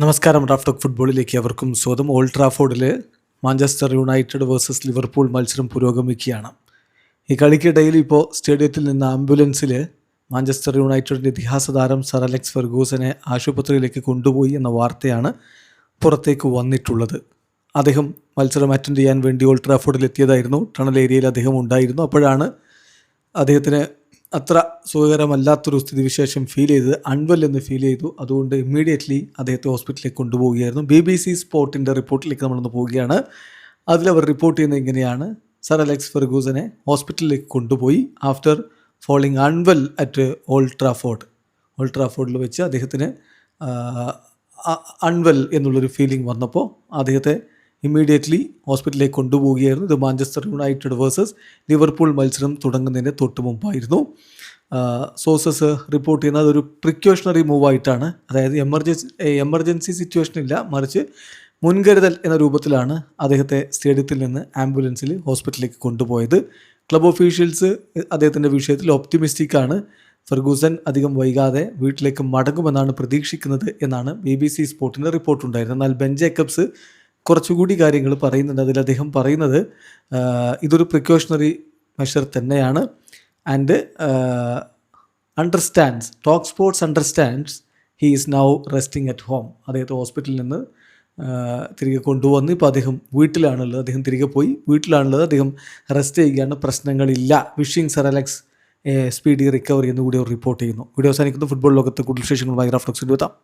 നമസ്കാരം. Raf talk ഫുട്ബോളിലേക്ക് അവർക്കും സ്വാഗതം. ഓൾഡ് ട്രാഫോർഡിൽ മാഞ്ചസ്റ്റർ യുണൈറ്റഡ് വേഴ്സസ് ലിവർപൂൾ മത്സരം പുരോഗമിക്കുകയാണ്. ഈ കളിക്കിടയിൽ ഇപ്പോൾ സ്റ്റേഡിയത്തിൽ നിന്ന് ആംബുലൻസിൽ മാഞ്ചസ്റ്റർ യുണൈറ്റഡിൻ്റെ ഇതിഹാസ താരം സർ അലക്സ് ഫെർഗൂസനെ ആശുപത്രിയിലേക്ക് കൊണ്ടുപോയി എന്ന വാർത്തയാണ് പുറത്തേക്ക് വന്നിട്ടുള്ളത്. അദ്ദേഹം മത്സരം അറ്റൻഡ് ചെയ്യാൻ വേണ്ടി ഓൾഡ് ട്രാഫോർഡിൽ എത്തിയതായിരുന്നു. ടണൽ ഏരിയയിൽ അദ്ദേഹം ഉണ്ടായിരുന്നു. അപ്പോഴാണ് അദ്ദേഹത്തിന് അത്ര സുഖകരമല്ലാത്തൊരു സ്ഥിതിവിശേഷം ഫീൽ ചെയ്തത്, അൺവെൽ എന്ന് ഫീൽ ചെയ്തു. അതുകൊണ്ട് ഇമ്മീഡിയറ്റ്ലി അദ്ദേഹത്തെ ഹോസ്പിറ്റലിലേക്ക് കൊണ്ടുപോവുകയായിരുന്നു. BBC സ്പോർട്ടിൻ്റെ റിപ്പോർട്ടിലേക്ക് നമ്മളൊന്ന് പോവുകയാണ്. അതിലവർ റിപ്പോർട്ട് ചെയ്യുന്നത് ഇങ്ങനെയാണ്: സർ അലക്സ് ഫെർഗൂസനെ ഹോസ്പിറ്റലിലേക്ക് കൊണ്ടുപോയി after falling unwell at old ട്രാഫോർഡിൽ വെച്ച് അദ്ദേഹത്തിന് അൺവെൽ എന്നുള്ളൊരു ഫീലിംഗ് വന്നപ്പോൾ അദ്ദേഹത്തെ ഇമ്മീഡിയറ്റ്ലി ഹോസ്പിറ്റലിലേക്ക് കൊണ്ടുപോവുകയായിരുന്നു. ഇത് മാഞ്ചസ്റ്റർ യുണൈറ്റഡ് വേഴ്സസ് ലിവർപൂൾ മത്സരം തുടങ്ങുന്നതിന് തൊട്ട് മുമ്പായിരുന്നു. സോഴ്സസ് റിപ്പോർട്ട് ചെയ്യുന്നത് അതൊരു പ്രിക്കോഷണറി മൂവായിട്ടാണ്, അതായത് എമർജൻസി സിറ്റുവേഷൻ ഇല്ല, മറിച്ച് മുൻകരുതൽ എന്ന രൂപത്തിലാണ് അദ്ദേഹത്തെ സ്റ്റേഡിയത്തിൽ നിന്ന് ആംബുലൻസിൽ ഹോസ്പിറ്റലിലേക്ക് കൊണ്ടുപോയത്. ക്ലബ് ഒഫീഷ്യൽസ് അദ്ദേഹത്തിൻ്റെ വിഷയത്തിൽ ഒപ്റ്റിമിസ്റ്റിക്കാണ്. ഫെർഗൂസൻ അധികം വൈകാതെ വീട്ടിലേക്ക് മടങ്ങുമെന്നാണ് പ്രതീക്ഷിക്കുന്നത് എന്നാണ് BBC സ്പോർട്ടിൻ്റെ റിപ്പോർട്ടുണ്ടായിരുന്നത്. എന്നാൽ ബെൻ ജേക്കബ്സ് കുറച്ചുകൂടി കാര്യങ്ങൾ പറയുന്നുണ്ട്. അതിൽ അദ്ദേഹം പറയുന്നത് ഇതൊരു പ്രിക്കോഷണറി മെഷർ തന്നെയാണ്. And talk sports understands he is now resting at home. അദ്ദേഹത്തെ ഹോസ്പിറ്റലിൽ നിന്ന് തിരികെ കൊണ്ടുവന്ന് ഇപ്പോൾ അദ്ദേഹം വീട്ടിലാണുള്ളത്. അദ്ദേഹം തിരികെ പോയി വീട്ടിലാണുള്ളത്. അദ്ദേഹം റെസ്റ്റ് ചെയ്യുകയാണ്, പ്രശ്നങ്ങളില്ല. Wishing sir Alex speedy recovery എന്നുകൂടി അവർ റിപ്പോർട്ട് ചെയ്യുന്നു. വീഡിയോ അവസാനിക്കുന്നു. ഫുട്ബോൾ ലോകത്ത് കൂടുതൽ വിശേഷങ്ങളുമായി റാഫ് ടോക്സിൽ എത്താം.